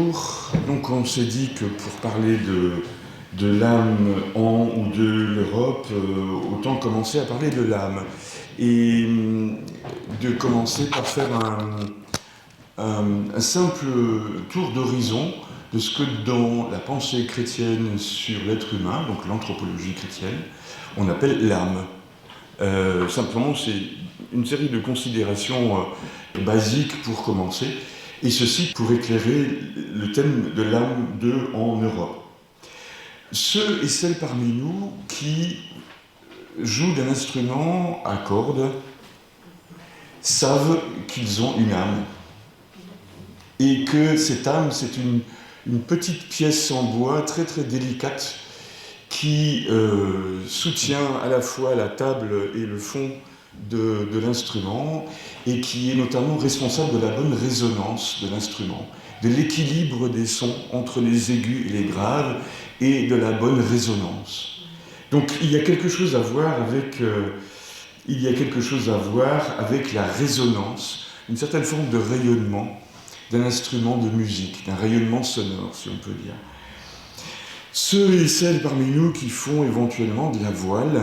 bonjour. Donc on s'est dit que pour parler de l'âme en ou de l'Europe, autant commencer à parler de l'âme. Et de commencer par faire un simple tour d'horizon de ce que dans la pensée chrétienne sur l'être humain, donc l'anthropologie chrétienne, on appelle l'âme. Simplement, c'est une série de considérations basiques pour commencer, et ceci pour éclairer le thème de l'âme en Europe. Ceux et celles parmi nous qui jouent d'un instrument à cordes savent qu'ils ont une âme, et que cette âme, c'est une petite pièce en bois très très délicate qui soutient à la fois la table et le fond de l'instrument, et qui est notamment responsable de la bonne résonance de l'instrument, de l'équilibre des sons entre les aigus et les graves, et de la bonne résonance. Donc il y a quelque chose à voir avec la résonance, une certaine forme de rayonnement d'un instrument de musique, d'un rayonnement sonore, si on peut dire. Ceux et celles parmi nous qui font éventuellement de la voile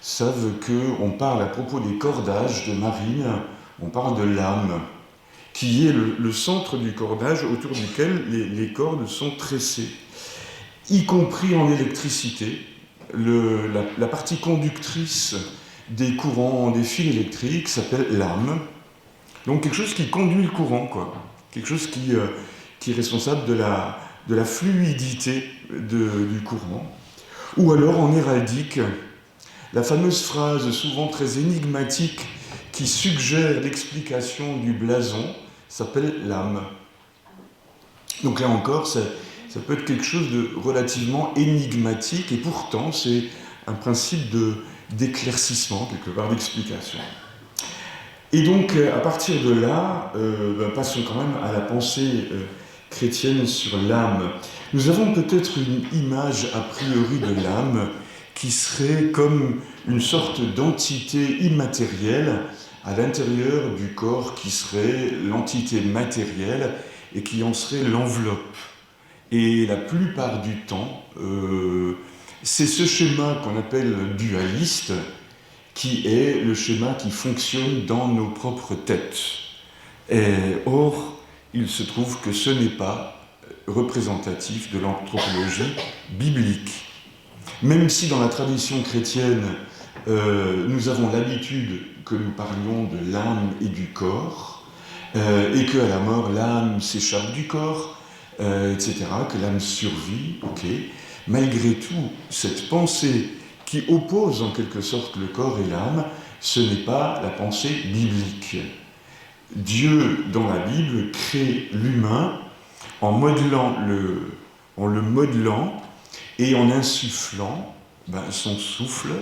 savent qu'on parle à propos des cordages de marine, on parle de l'âme, qui est le centre du cordage autour duquel les cordes sont tressées, y compris en électricité. La partie conductrice des courants, des fils électriques s'appelle l'âme. Donc quelque chose qui conduit le courant, quoi. Quelque chose qui est responsable de la fluidité du courant. Ou alors en héraldique, la fameuse phrase souvent très énigmatique qui suggère l'explication du blason s'appelle l'âme. Donc là encore, ça peut être quelque chose de relativement énigmatique, et pourtant c'est un principe d'éclaircissement, quelque part d'explication. Et donc à partir de là, passons quand même à la pensée chrétienne sur l'âme. Nous avons peut-être une image a priori de l'âme qui serait comme une sorte d'entité immatérielle à l'intérieur du corps qui serait l'entité matérielle et qui en serait l'enveloppe. Et la plupart du temps, c'est ce schéma qu'on appelle dualiste qui est le schéma qui fonctionne dans nos propres têtes. Or, il se trouve que ce n'est pas représentatif de l'anthropologie biblique. Même si dans la tradition chrétienne, nous avons l'habitude que nous parlions de l'âme et du corps, et qu'à la mort, l'âme s'échappe du corps, etc., que l'âme survit, ok. Malgré tout, cette pensée qui oppose en quelque sorte le corps et l'âme, ce n'est pas la pensée biblique. Dieu, dans la Bible, crée l'humain en le modelant et en insufflant son souffle.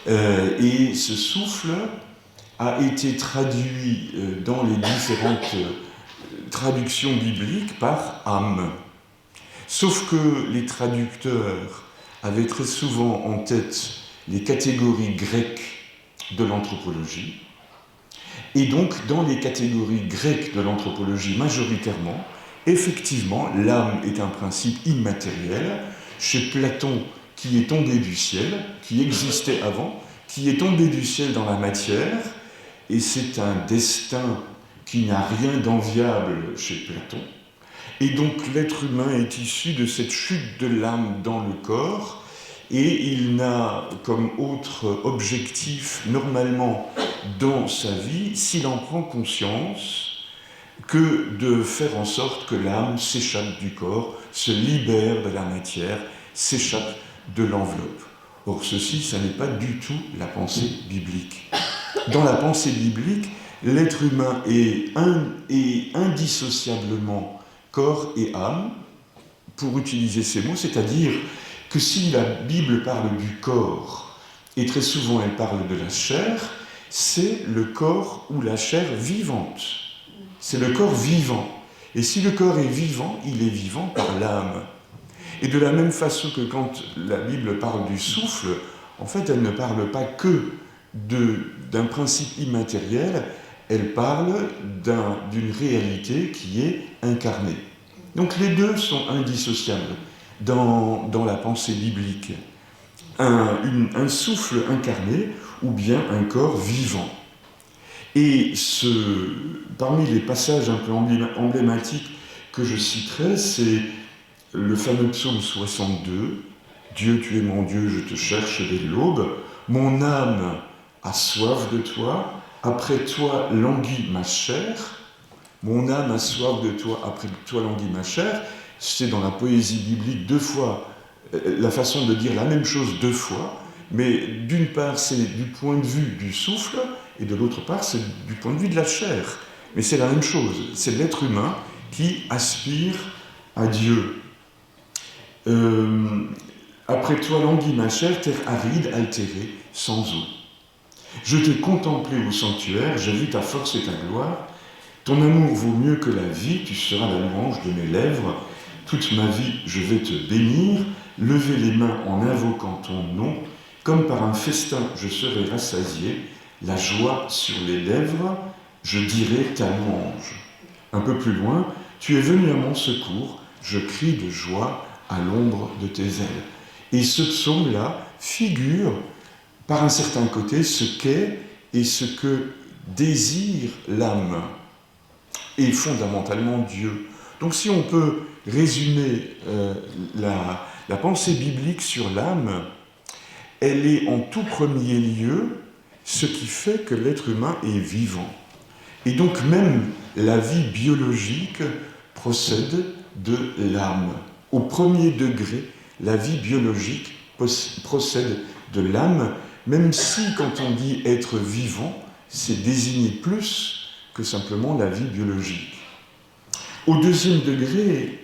Et ce souffle a été traduit dans les différentes traductions bibliques par âme. Sauf que les traducteurs avaient très souvent en tête les catégories grecques de l'anthropologie. Et donc, dans les catégories grecques de l'anthropologie majoritairement, effectivement, l'âme est un principe immatériel. Chez Platon, qui est tombé du ciel, qui existait avant, qui est tombé du ciel dans la matière, et c'est un destin qui n'a rien d'enviable chez Platon. Et donc l'être humain est issu de cette chute de l'âme dans le corps, et il n'a comme autre objectif, normalement, dans sa vie, s'il en prend conscience, que de faire en sorte que l'âme s'échappe du corps, se libère de la matière, s'échappe de l'enveloppe. Or, ceci, ça n'est pas du tout la pensée biblique. Dans la pensée biblique, l'être humain est indissociablement corps et âme, pour utiliser ces mots, c'est-à-dire que si la Bible parle du corps, et très souvent elle parle de la chair, c'est le corps ou la chair vivante. C'est le corps vivant. Et si le corps est vivant, il est vivant par l'âme. Et de la même façon que quand la Bible parle du souffle, en fait, elle ne parle pas que d'un principe immatériel, elle parle d'une réalité qui est incarnée. Donc les deux sont indissociables dans la pensée biblique. Un souffle incarné ou bien un corps vivant. Et parmi les passages un peu emblématiques que je citerai, c'est le fameux psaume 62, « Dieu, tu es mon Dieu, je te cherche dès l'aube. Mon âme a soif de toi, après toi languit ma chair. » Mon âme a soif de toi, après toi languit ma chair. C'est dans la poésie biblique deux fois la façon de dire la même chose deux fois, mais d'une part c'est du point de vue du souffle, et de l'autre part c'est du point de vue de la chair. Mais c'est la même chose, c'est l'être humain qui aspire à Dieu. Après toi languit ma chair, terre aride, altérée, sans eau. Je t'ai contemplé au sanctuaire, j'ai vu ta force et ta gloire. Ton amour vaut mieux que la vie, tu seras la louange de mes lèvres. Toute ma vie, je vais te bénir, lever les mains en invoquant ton nom. Comme par un festin, je serai rassasié, la joie sur les lèvres, je dirai ta louange. Un peu plus loin, tu es venu à mon secours, je crie de joie à l'ombre de tes ailes. Et ce psaume-là figure, par un certain côté, ce qu'est et ce que désire l'âme, et fondamentalement Dieu. Donc si on peut résumer la pensée biblique sur l'âme, elle est en tout premier lieu ce qui fait que l'être humain est vivant. Et donc même la vie biologique procède de l'âme. Au premier degré, la vie biologique procède de l'âme, même si quand on dit être vivant, c'est désigner plus que simplement la vie biologique. Au deuxième degré,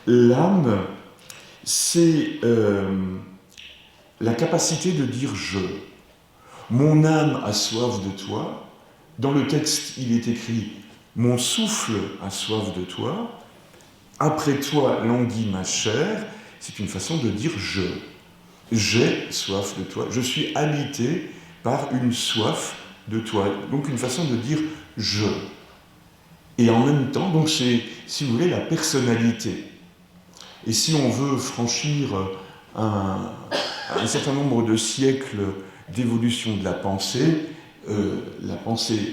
l'âme, c'est la capacité de dire « je ». Mon âme a soif de toi. Dans le texte, il est écrit « mon souffle a soif de toi. Après toi languit ma chair ». C'est une façon de dire « je ». J'ai soif de toi. Je suis habité par une soif de toi. Donc une façon de dire « je ». Et en même temps, donc c'est, si vous voulez, la personnalité. Et si on veut franchir un certain nombre de siècles d'évolution de la pensée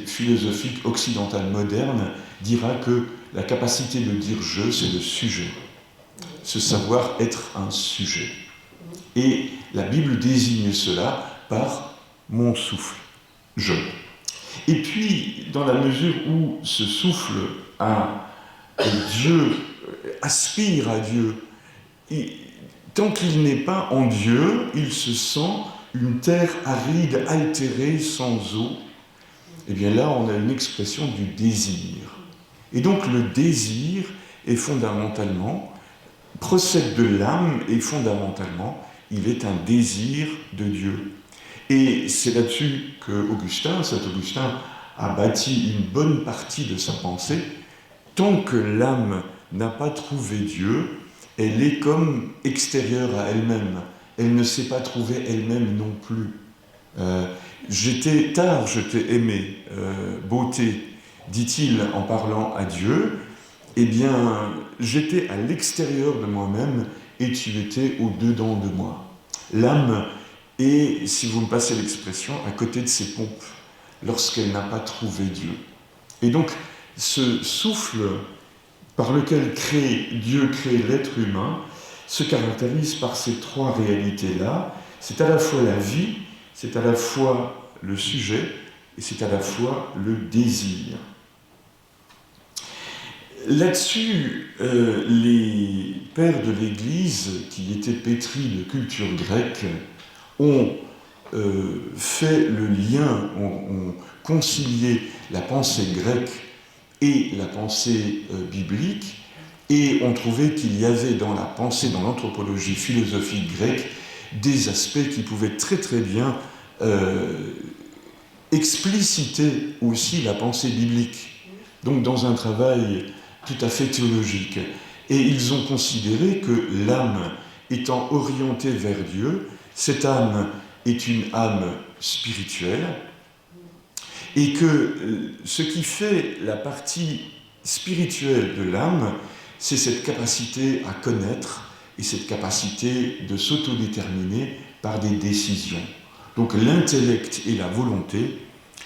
philosophique occidentale moderne dira que la capacité de dire « je », c'est le sujet. Ce savoir être un sujet. Et la Bible désigne cela par « mon souffle, je ». Et puis, dans la mesure où ce souffle à Dieu, aspire à Dieu, et tant qu'il n'est pas en Dieu, il se sent une terre aride, altérée, sans eau. Et bien là, on a une expression du désir. Et donc le désir est fondamentalement, procède de l'âme et fondamentalement, il est un désir de Dieu. Et c'est là-dessus que saint Augustin a bâti une bonne partie de sa pensée. Tant que l'âme n'a pas trouvé Dieu, elle est comme extérieure à elle-même. Elle ne s'est pas trouvée elle-même non plus. Je t'ai aimé, beauté, dit-il en parlant à Dieu. Eh bien, j'étais à l'extérieur de moi-même et tu étais au-dedans de moi. L'âme est, si vous me passez l'expression, à côté de ses pompes, lorsqu'elle n'a pas trouvé Dieu. Et donc, ce souffle par lequel Dieu crée l'être humain se caractérise par ces trois réalités-là. C'est à la fois la vie, c'est à la fois le sujet, et c'est à la fois le désir. Là-dessus, les pères de l'Église, qui étaient pétris de culture grecque, ont fait le lien, ont concilié la pensée grecque et la pensée biblique, et ont trouvé qu'il y avait dans la pensée, dans l'anthropologie philosophique grecque, des aspects qui pouvaient très très bien expliciter aussi la pensée biblique, donc dans un travail tout à fait théologique. Et ils ont considéré que l'âme étant orientée vers Dieu, cette âme est une âme spirituelle, et que ce qui fait la partie spirituelle de l'âme, c'est cette capacité à connaître et cette capacité de s'autodéterminer par des décisions. Donc l'intellect et la volonté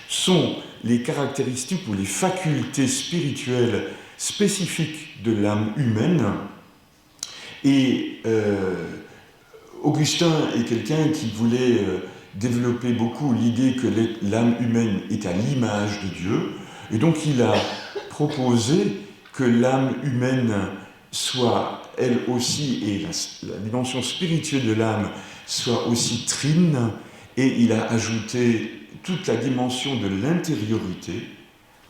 sont les caractéristiques ou les facultés spirituelles spécifiques de l'âme humaine. Et Augustin est quelqu'un qui voulait développer beaucoup l'idée que l'âme humaine est à l'image de Dieu, et donc il a proposé que l'âme humaine soit elle aussi, et la dimension spirituelle de l'âme soit aussi trine, et il a ajouté toute la dimension de l'intériorité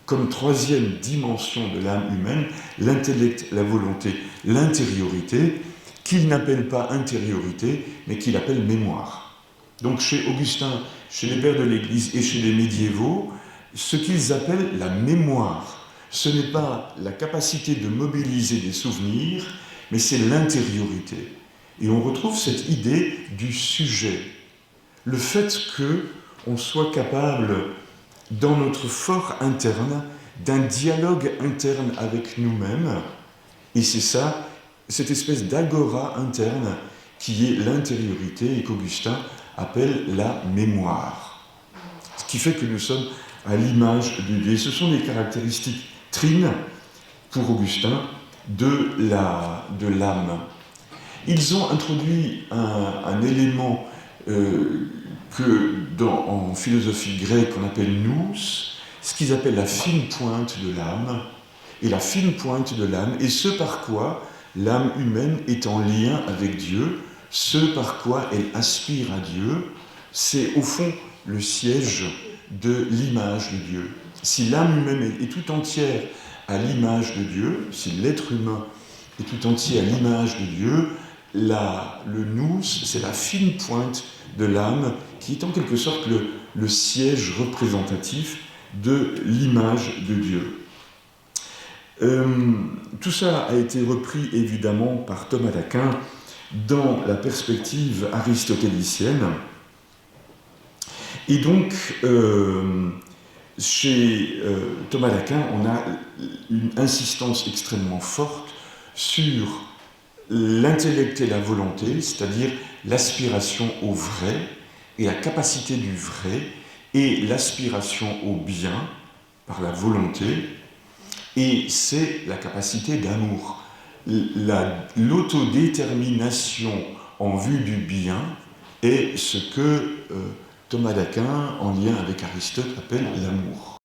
comme troisième dimension de l'âme humaine, l'intellect, la volonté, l'intériorité, qu'il n'appelle pas intériorité, mais qu'il appelle mémoire. Donc chez Augustin, chez les pères de l'Église et chez les médiévaux, ce qu'ils appellent la mémoire, ce n'est pas la capacité de mobiliser des souvenirs, mais c'est l'intériorité. Et on retrouve cette idée du sujet. Le fait qu'on soit capable, dans notre fort interne, d'un dialogue interne avec nous-mêmes, et c'est ça, cette espèce d'agora interne qui est l'intériorité et qu'Augustin appelle la mémoire. Ce qui fait que nous sommes à l'image de Dieu. Et ce sont les caractéristiques trines, pour Augustin, de l'âme. Ils ont introduit un élément en philosophie grecque qu'on appelle nous, ce qu'ils appellent la fine pointe de l'âme, et la fine pointe de l'âme, et ce par quoi l'âme humaine est en lien avec Dieu, ce par quoi elle aspire à Dieu, c'est au fond le siège de l'image de Dieu. Si l'âme humaine est tout entière à l'image de Dieu, si l'être humain est tout entier à l'image de Dieu, le nous, c'est la fine pointe de l'âme qui est en quelque sorte le siège représentatif de l'image de Dieu. Tout ça a été repris évidemment par Thomas d'Aquin dans la perspective aristotélicienne. Et donc, chez Thomas d'Aquin, on a une insistance extrêmement forte sur l'intellect et la volonté, c'est-à-dire l'aspiration au vrai et la capacité du vrai et l'aspiration au bien par la volonté, et c'est la capacité d'amour. L'autodétermination en vue du bien est ce que Thomas d'Aquin, en lien avec Aristote, appelle l'amour.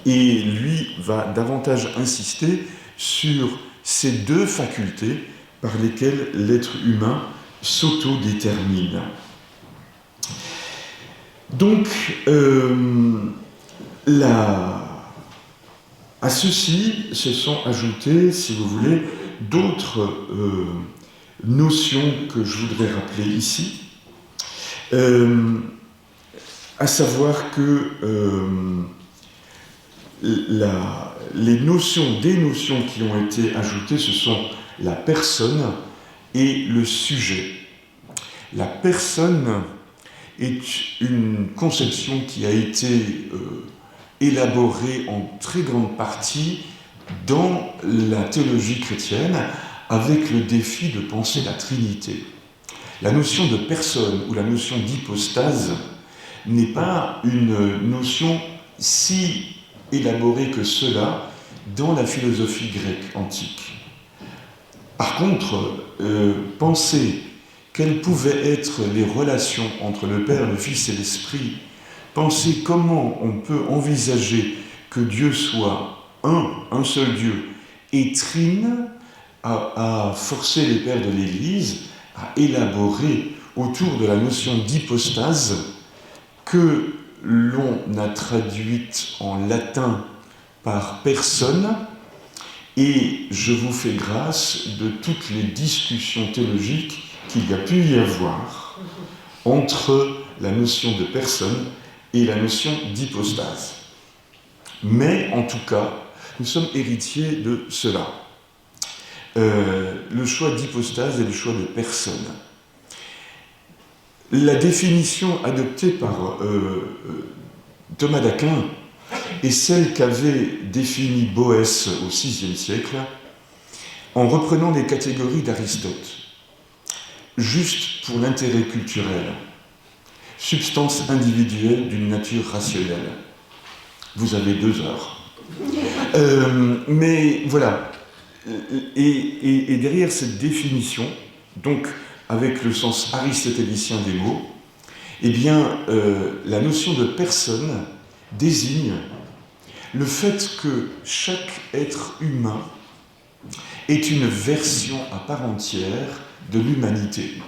Et lui va davantage insister sur ces deux facultés par lesquelles l'être humain s'autodétermine. Donc, à ceci se sont ajoutées, si vous voulez, d'autres notions que je voudrais rappeler ici, à savoir que des notions qui ont été ajoutées, ce sont la personne et le sujet. La personne est une conception qui a été élaborée en très grande partie dans la théologie chrétienne avec le défi de penser la Trinité. La notion de personne ou la notion d'hypostase n'est pas une notion si élaborée que cela dans la philosophie grecque antique. Par contre, penser quelles pouvaient être les relations entre le Père, le Fils et l'Esprit, penser comment on peut envisager que Dieu soit un seul Dieu, et trine, à forcer les pères de l'Église à élaborer autour de la notion d'hypostase que l'on a traduite en latin par personne, et je vous fais grâce de toutes les discussions théologiques qu'il y a pu y avoir entre la notion de personne et la notion d'hypostase. Mais en tout cas, nous sommes héritiers de cela. Le choix d'hypostase et le choix de personne. La définition adoptée par Thomas d'Aquin est celle qu'avait définie Boès au VIe siècle, en reprenant les catégories d'Aristote, juste pour l'intérêt culturel, substance individuelle d'une nature rationnelle. Vous avez 2 heures. Mais voilà. Et derrière cette définition, donc avec le sens aristotélicien des mots, eh bien, la notion de personne désigne le fait que chaque être humain est une version à part entière de l'humanité.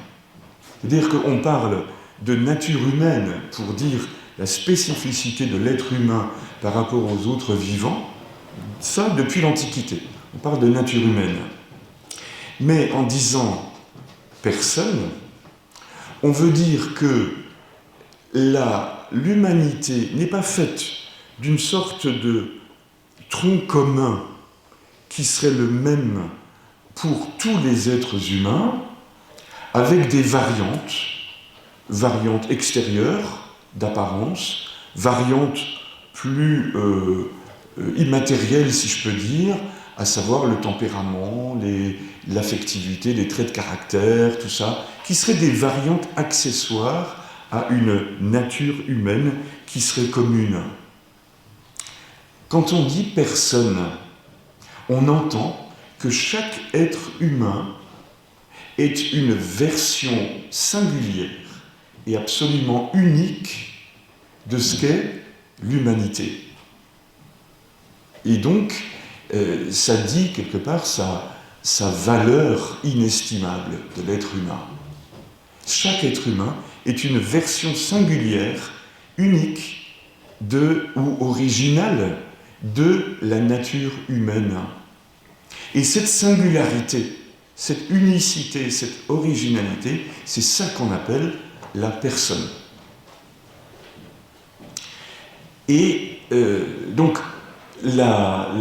C'est-à-dire qu'on parle de nature humaine pour dire la spécificité de l'être humain par rapport aux autres vivants, ça depuis l'Antiquité. On parle de nature humaine. Mais en disant personne, on veut dire que l'humanité n'est pas faite d'une sorte de tronc commun qui serait le même pour tous les êtres humains, avec des variantes extérieures d'apparence, variantes plus immatérielles, si je peux dire, à savoir le tempérament, l'affectivité, les traits de caractère, tout ça, qui seraient des variantes accessoires à une nature humaine qui serait commune. Quand on dit personne, on entend que chaque être humain est une version singulière et absolument unique de ce qu'est l'humanité. Et donc, ça dit quelque part sa valeur inestimable de l'être humain. Chaque être humain est une version singulière, unique, ou originale de la nature humaine. Et cette singularité, cette unicité, cette originalité, c'est ça qu'on appelle la personne. Et donc, la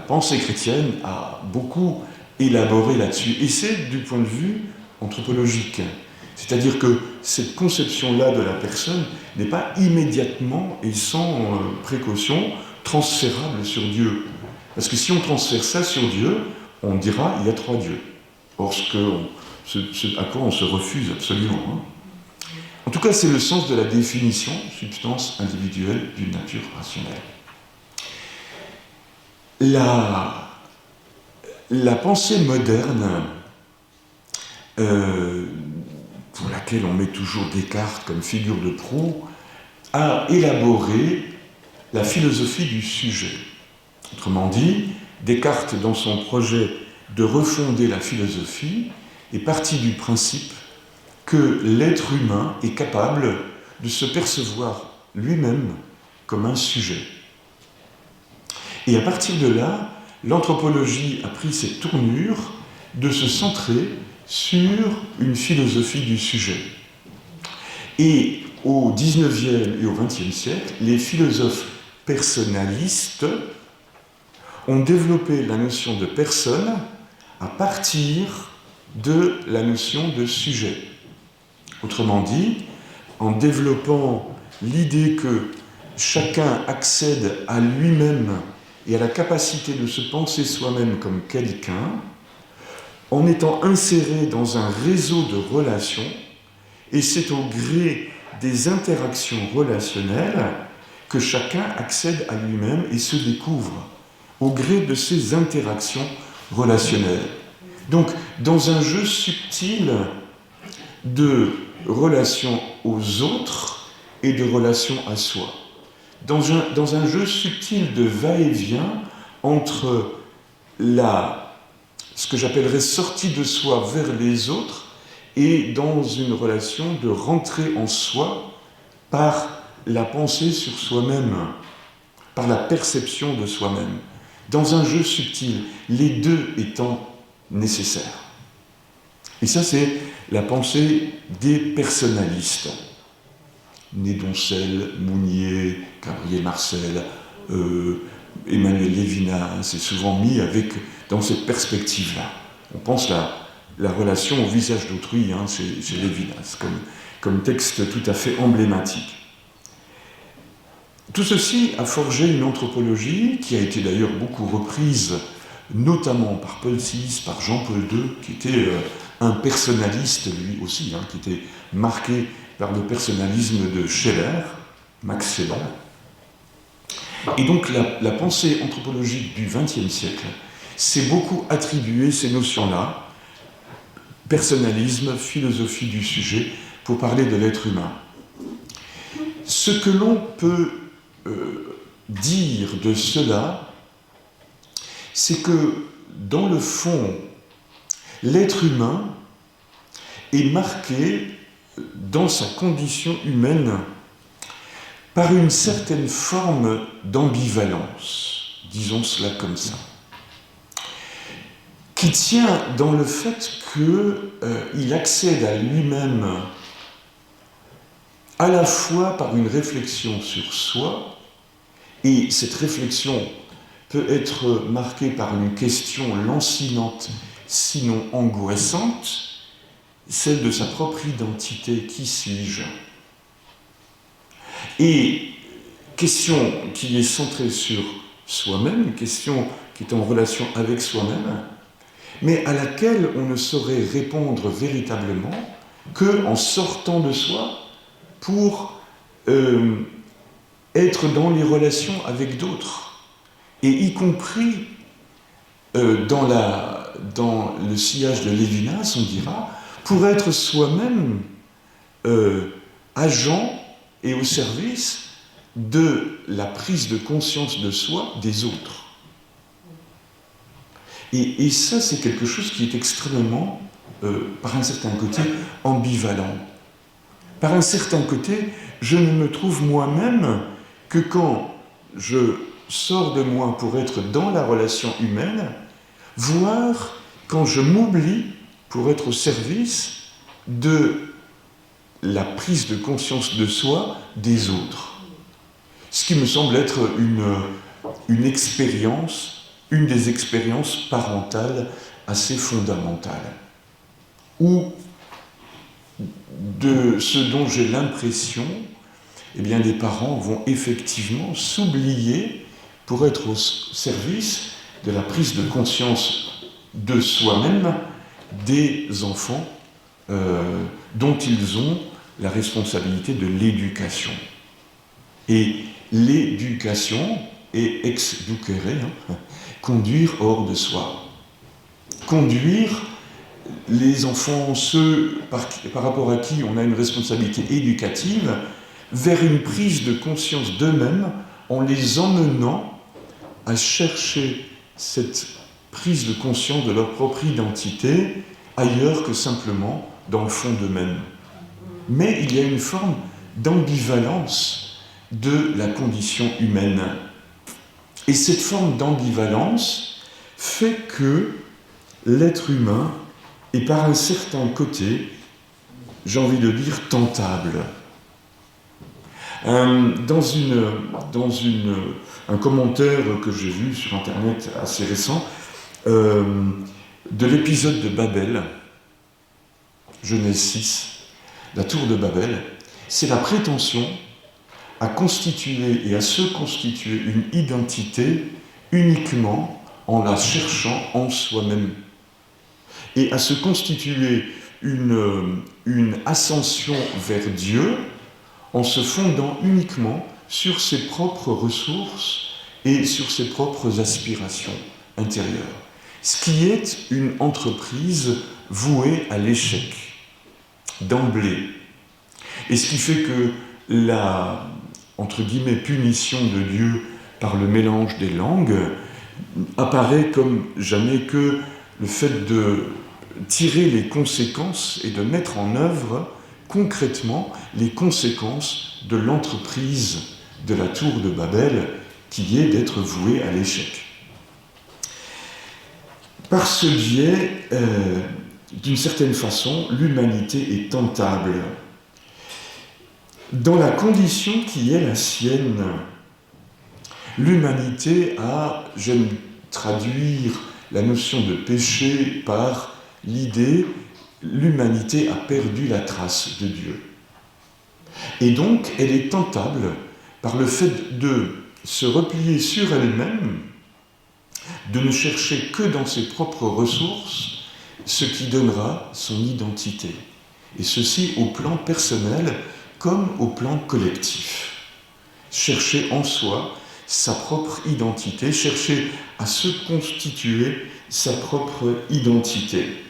pensée chrétienne a beaucoup élaboré là-dessus, et c'est du point de vue anthropologique. C'est-à-dire que cette conception-là de la personne n'est pas immédiatement et sans précaution transférable sur Dieu. Parce que si on transfère ça sur Dieu, on dira il y a 3 dieux. Or, ce à quoi on se refuse absolument. En tout cas, c'est le sens de la définition, substance individuelle d'une nature rationnelle. La pensée moderne, pour laquelle on met toujours Descartes comme figure de proue, a élaboré la philosophie du sujet. Autrement dit, Descartes, dans son projet de refonder la philosophie, est parti du principe que l'être humain est capable de se percevoir lui-même comme un sujet. Et à partir de là, l'anthropologie a pris cette tournure de se centrer sur une philosophie du sujet. Et au XIXe et au XXe siècle, les philosophes personnalistes ont développé la notion de personne à partir de la notion de sujet. Autrement dit, en développant l'idée que chacun accède à lui-même et à la capacité de se penser soi-même comme quelqu'un, en étant inséré dans un réseau de relations, et c'est au gré des interactions relationnelles que chacun accède à lui-même et se découvre, au gré de ces interactions relationnelles. Donc, dans un jeu subtil de relations aux autres et de relations à soi, dans un jeu subtil de va-et-vient entre ce que j'appellerais sortie de soi vers les autres et dans une relation de rentrée en soi par la pensée sur soi-même, par la perception de soi-même. Dans un jeu subtil, les deux étant nécessaires. Et ça, c'est la pensée des personnalistes. Nédoncelle, Mounier, Gabriel Marcel, Emmanuel Lévinas, c'est souvent mis dans cette perspective-là. On pense la relation au visage d'autrui chez Lévinas, comme texte tout à fait emblématique. Tout ceci a forgé une anthropologie qui a été d'ailleurs beaucoup reprise notamment par Paul VI, par Jean-Paul II, qui était un personnaliste lui aussi, qui était marqué par le personnalisme de Scheler, Max Scheler. Et donc la pensée anthropologique du XXe siècle s'est beaucoup attribué ces notions-là, personnalisme, philosophie du sujet, pour parler de l'être humain. Ce que l'on peut dire de cela, c'est que, dans le fond, l'être humain est marqué dans sa condition humaine par une certaine forme d'ambivalence, disons cela comme ça, qui tient dans le fait qu'il accède à lui-même à la fois par une réflexion sur soi, et cette réflexion peut être marquée par une question lancinante, sinon angoissante, celle de sa propre identité, qui suis-je ? Et question qui est centrée sur soi-même, question qui est en relation avec soi-même, mais à laquelle on ne saurait répondre véritablement qu'en sortant de soi pour être dans les relations avec d'autres, et y compris dans le sillage de Lévinas, on dira, pour être soi-même agent et au service de la prise de conscience de soi des autres. Et ça, c'est quelque chose qui est extrêmement, par un certain côté, ambivalent. Par un certain côté, je ne me trouve moi-même que quand je sors de moi pour être dans la relation humaine, voire quand je m'oublie pour être au service de la prise de conscience de soi des autres. Ce qui me semble être une expérience, une des expériences parentales assez fondamentales. Ou de ce dont j'ai l'impression, eh bien, les parents vont effectivement s'oublier pour être au service de la prise de conscience de soi-même des enfants dont ils ont la responsabilité de l'éducation. Et l'éducation est ex ducere, conduire hors de soi. Conduire les enfants, ceux par rapport à qui on a une responsabilité éducative, vers une prise de conscience d'eux-mêmes en les emmenant à chercher cette prise de conscience de leur propre identité ailleurs que simplement dans le fond d'eux-mêmes. Mais il y a une forme d'ambivalence de la condition humaine. Et cette forme d'ambivalence fait que l'être humain est par un certain côté, j'ai envie de dire, tentable. Dans un commentaire que j'ai vu sur Internet assez récent, de l'épisode de Babel, Genèse 6, la tour de Babel, c'est la prétention à constituer et à se constituer une identité uniquement en la cherchant en soi-même. Et à se constituer une ascension vers Dieu en se fondant uniquement sur ses propres ressources et sur ses propres aspirations intérieures. Ce qui est une entreprise vouée à l'échec, d'emblée. Et ce qui fait que la, entre guillemets, punition de Dieu par le mélange des langues apparaît comme jamais que le fait de tirer les conséquences et de mettre en œuvre concrètement les conséquences de l'entreprise de la tour de Babel, qui est d'être vouée à l'échec. Par ce biais, d'une certaine façon, l'humanité est tentable. Dans la condition qui est la sienne, l'humanité a, j'aime traduire la notion de péché par l'idée, l'humanité a perdu la trace de Dieu. Et donc, elle est tentable par le fait de se replier sur elle-même de ne chercher que dans ses propres ressources ce qui donnera son identité, et ceci au plan personnel comme au plan collectif. Chercher en soi sa propre identité, chercher à se constituer sa propre identité.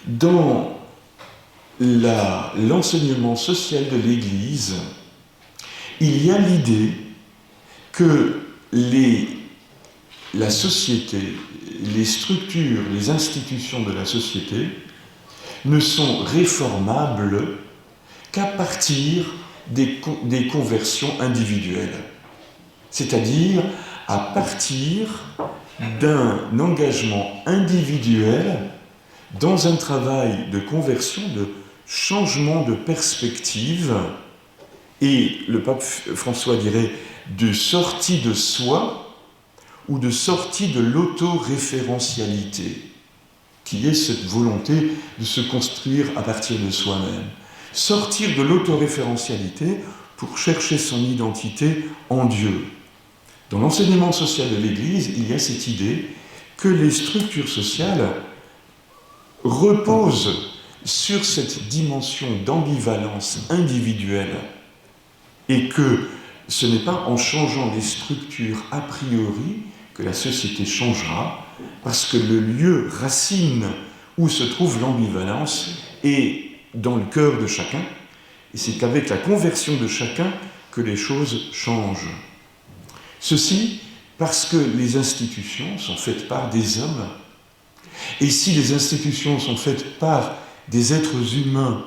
Dans l'enseignement social de l'Église, il y a l'idée que la société, les structures, les institutions de la société ne sont réformables qu'à partir des conversions individuelles, c'est-à-dire à partir d'un engagement individuel dans un travail de conversion, de changement de perspective, et le pape François dirait de sortie de soi ou de sortie de l'autoréférentialité, qui est cette volonté de se construire à partir de soi-même. Sortir de l'autoréférentialité pour chercher son identité en Dieu. Dans l'enseignement social de l'Église, il y a cette idée que les structures sociales reposent sur cette dimension d'ambivalence individuelle et que ce n'est pas en changeant les structures a priori que la société changera, parce que le lieu racine où se trouve l'ambivalence est dans le cœur de chacun, et c'est qu'avec la conversion de chacun que les choses changent. Ceci parce que les institutions sont faites par des hommes, et si les institutions sont faites par des êtres humains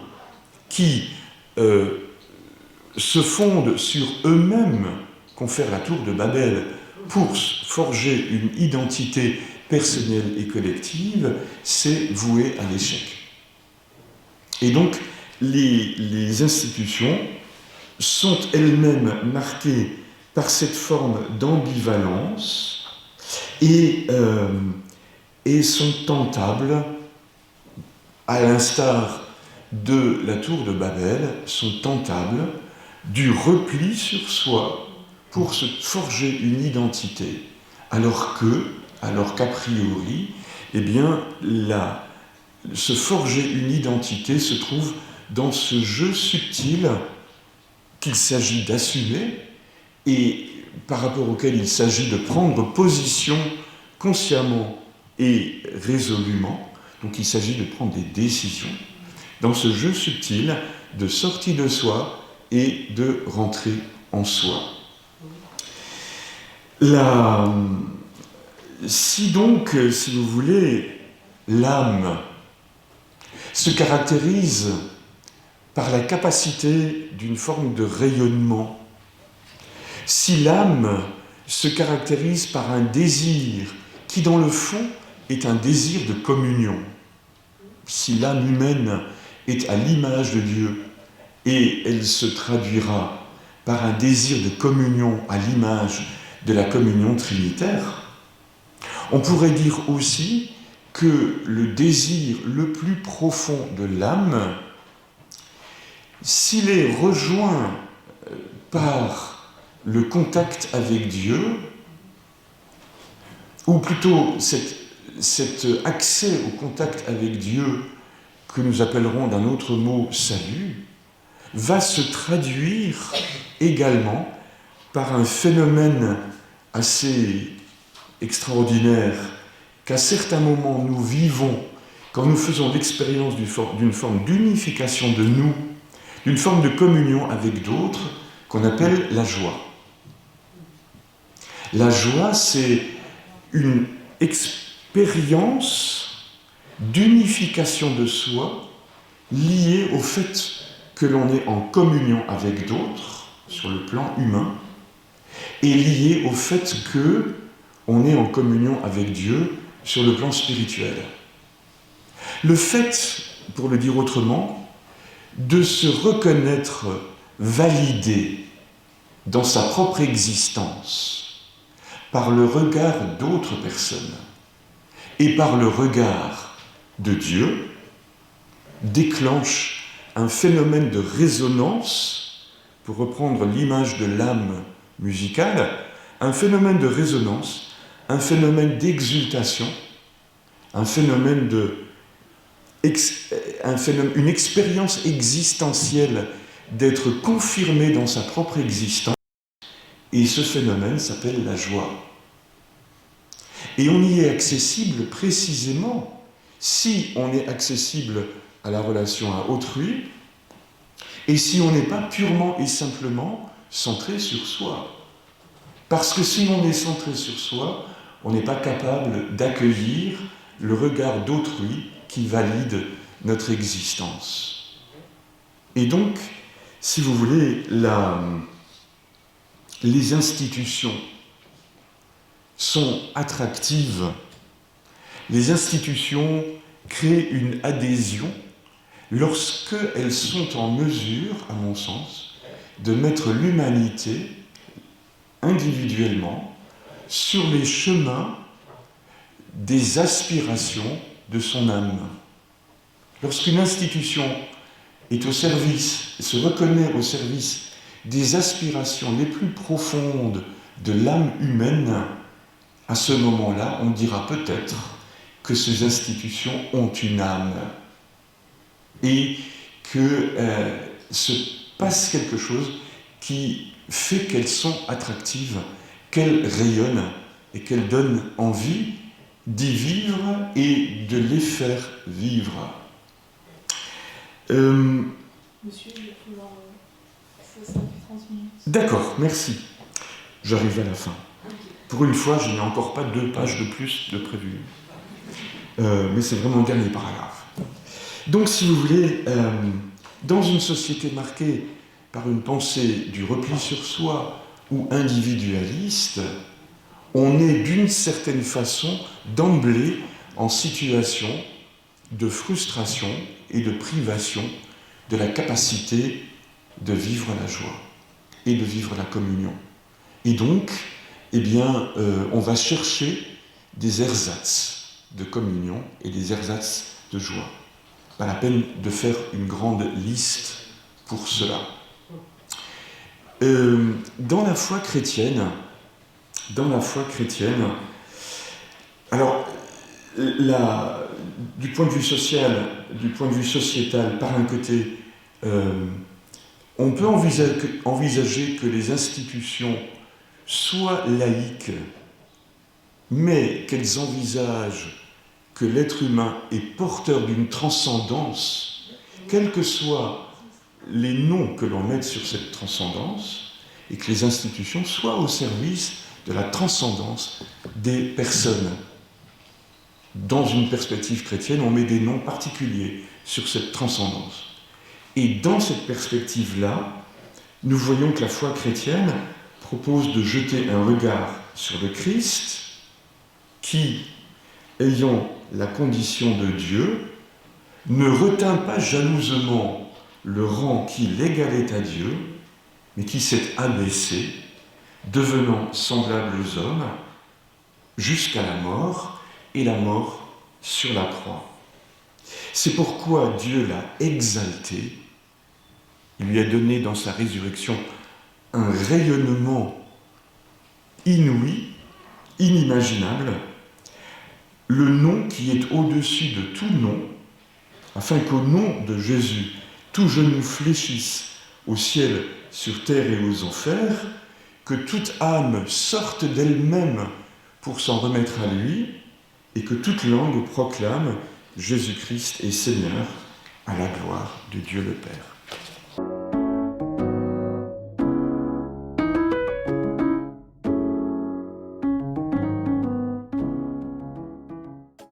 qui se fondent sur eux-mêmes, confèrent la tour de Babel, pour forger une identité personnelle et collective, c'est voué à l'échec. Et donc, les institutions sont elles-mêmes marquées par cette forme d'ambivalence et sont tentables, à l'instar de la tour de Babel, sont tentables du repli sur soi pour se forger une identité, alors qu'a priori, eh bien, se forger une identité se trouve dans ce jeu subtil qu'il s'agit d'assumer et par rapport auquel il s'agit de prendre position consciemment et résolument. Donc il s'agit de prendre des décisions dans ce jeu subtil de sortie de soi et de rentrer en soi. Si donc, si vous voulez, l'âme se caractérise par la capacité d'une forme de rayonnement, si l'âme se caractérise par un désir qui, dans le fond, est un désir de communion, si l'âme humaine est à l'image de Dieu et elle se traduira par un désir de communion à l'image de la communion trinitaire, on pourrait dire aussi que le désir le plus profond de l'âme, s'il est rejoint par le contact avec Dieu, ou plutôt cet accès au contact avec Dieu que nous appellerons d'un autre mot salut, va se traduire également par un phénomène assez extraordinaire qu'à certains moments nous vivons quand nous faisons l'expérience d'une forme d'unification de nous, d'une forme de communion avec d'autres qu'on appelle la joie. La joie, c'est une expérience d'unification de soi liée au fait que l'on est en communion avec d'autres sur le plan humain et liée au fait que on est en communion avec Dieu sur le plan spirituel. Le fait, pour le dire autrement, de se reconnaître validé dans sa propre existence par le regard d'autres personnes et par le regard de Dieu déclenche un phénomène de résonance, pour reprendre l'image de l'âme musicale, un phénomène de résonance un phénomène d'exultation, un phénomène une expérience existentielle d'être confirmé dans sa propre existence, et ce phénomène s'appelle la joie. Et on y est accessible précisément si on est accessible à la relation à autrui, et si on n'est pas purement et simplement centré sur soi. Parce que si on est centré sur soi, on n'est pas capable d'accueillir le regard d'autrui qui valide notre existence. Et donc, si vous voulez, les institutions sont attractives. Les institutions créent une adhésion lorsqu'elles sont en mesure, à mon sens, de mettre l'humanité individuellement sur les chemins des aspirations de son âme. Lorsqu'une institution est au service, se reconnaît au service des aspirations les plus profondes de l'âme humaine, à ce moment-là, on dira peut-être que ces institutions ont une âme et que se passe quelque chose qui fait qu'elles sont attractives, qu'elles rayonnent et qu'elles donnent envie d'y vivre et de les faire vivre. Monsieur, il va falloir... ça fait 30 minutes. D'accord, merci. J'arrive à la fin. Pour une fois, je n'ai encore pas 2 pages de plus de prévu. Mais c'est vraiment le dernier paragraphe. Donc, si vous voulez, dans une société marquée par une pensée du repli sur soi ou individualiste, on est d'une certaine façon d'emblée en situation de frustration et de privation de la capacité de vivre la joie et de vivre la communion. Et donc, eh bien, on va chercher des ersatz de communion et des ersatz de joie. Pas la peine de faire une grande liste pour cela. Dans la foi chrétienne, alors, du point de vue social, du point de vue sociétal, par un côté, on peut envisager que les institutions soient laïques, mais qu'elles envisagent que l'être humain est porteur d'une transcendance, quels que soient les noms que l'on mette sur cette transcendance, et que les institutions soient au service de la transcendance des personnes. Dans une perspective chrétienne, on met des noms particuliers sur cette transcendance. Et dans cette perspective-là, nous voyons que la foi chrétienne propose de jeter un regard sur le Christ qui, ayant la condition de Dieu, ne retint pas jalousement le rang qui l'égalait à Dieu, mais qui s'est abaissé, devenant semblable aux hommes, jusqu'à la mort, et la mort sur la croix. C'est pourquoi Dieu l'a exalté, il lui a donné dans sa résurrection un rayonnement inouï, inimaginable, le nom qui est au-dessus de tout nom, afin qu'au nom de Jésus, tout genou fléchisse au ciel, sur terre et aux enfers, que toute âme sorte d'elle-même pour s'en remettre à lui, et que toute langue proclame Jésus-Christ est Seigneur, à la gloire de Dieu le Père.